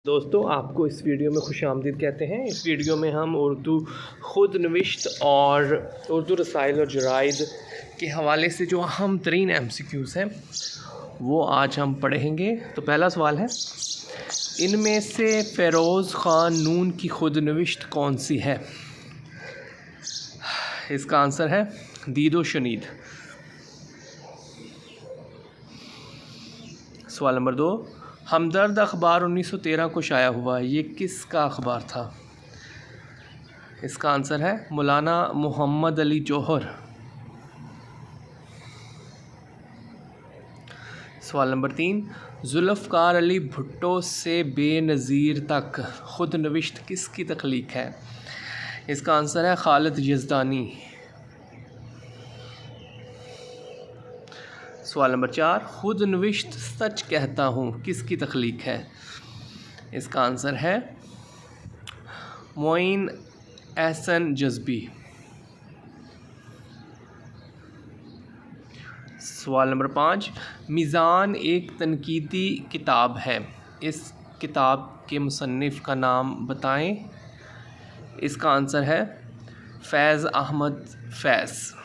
दोस्तों आपको इस वीडियो में खुशामदीद कहते हैं। इस वीडियो में हम उर्दू ख़ुद नविश्त और उर्दू रसाइल और जराइद के हवाले से जो अहम तरीन MCQs हैं वो आज हम पढ़ेंगे। तो पहला सवाल है, इनमें से फ़ेरोज़ ख़ान नून की ख़ुद नविश्त कौन सी है? इसका आंसर है दीदो शनीद। सवाल नंबर 2, हमदर्द अखबार 1913 को शाया हुआ, ये किसका अखबार था? इसका आंसर है मौलाना मोहम्मद अली जौहर। सवाल नंबर 3, जुल्फ़कार अली भुट्टो से बेनज़ीर तक ख़ुद नविश्त किसकी तख्लीक है? इसका आंसर है खालिद यज़दानी। सवाल नंबर 4, ख़ुद नविश्त सच कहता हूँ किसकी तख्लीक है? इसका आंसर है मोइन एहसन जज़्बी। सवाल नंबर 5, मीज़ान एक तनकीदी किताब है, इस किताब के मुसन्निफ़ का नाम बताएं। इसका आंसर है फैज़ अहमद फैज़।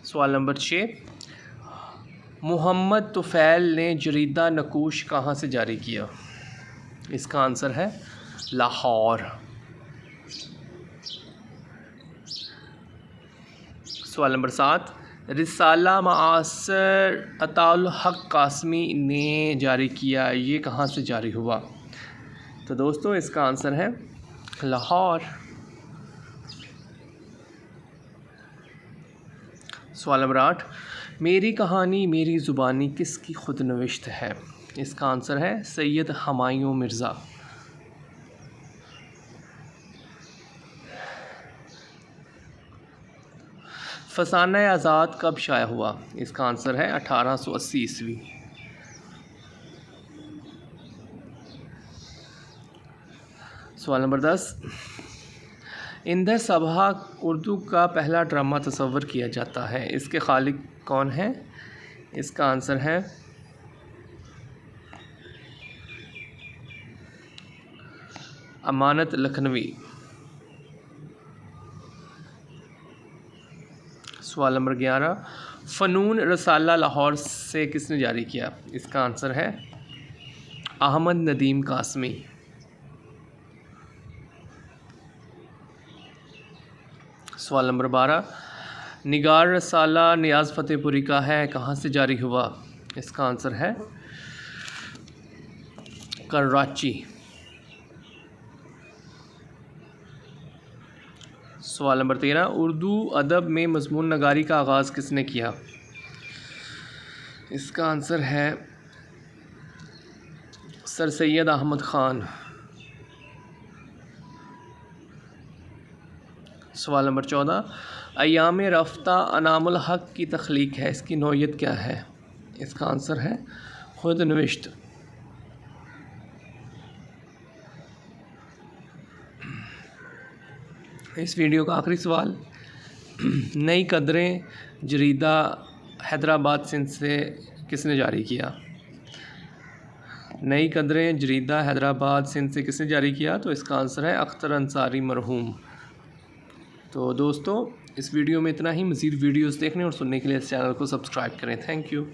सवाल नंबर 6, मोहम्मद तुफ़ैल ने जरीदा नकूश कहाँ से जारी किया? इसका आंसर है लाहौर। सवाल नंबर 7, रिसाला मआसर अताउल हक़ कासमी ने जारी किया, ये कहाँ से जारी हुआ? तो दोस्तों इसका आंसर है लाहौर। सवाल नंबर 8, मेरी कहानी मेरी ज़ुबानी किसकी ख़ुद नविश्त है? इसका आंसर है सैयद हमायूं मिर्ज़ा। फ़साना आज़ाद कब शाया हुआ? इसका आंसर है 1880 ईस्वी। सवाल नंबर 10, इंदर सभा उर्दू का पहला ड्रामा तस्वर किया जाता है, इसके खालिक कौन हैं? इसका आंसर है अमानत लखनवी। सवाल नंबर 11, फ़नून रसाला लाहौर से किसने जारी किया? इसका आंसर है अहमद नदीम कासमी। सवाल नंबर 12, निगार रसाला नियाज़ फ़तेहपुरी का है, कहाँ से जारी हुआ? इसका आंसर है कराची। सवाल नंबर 13, उर्दू अदब में मज़मून नगारी का आगाज़ किसने किया? इसका आंसर है सर सैयद अहमद ख़ान। सवाल नंबर 14, अय्याम रफ्ता अनामुल हक़ की तख्लीक है, इसकी नौइयत क्या है? इसका आंसर है ख़ुद नविश्त। इस वीडियो का आखिरी सवाल, नई कदरें जरीदा हैदराबाद सिंध से किसने जारी किया? नई कदरें जरीदा हैदराबाद सिंध से किसने जारी किया? तो इसका आंसर है अख्तर अंसारी मरहूम। तो दोस्तों इस वीडियो में इतना ही। मज़ीद वीडियोस देखने और सुनने के लिए इस चैनल को सब्सक्राइब करें। Thank you.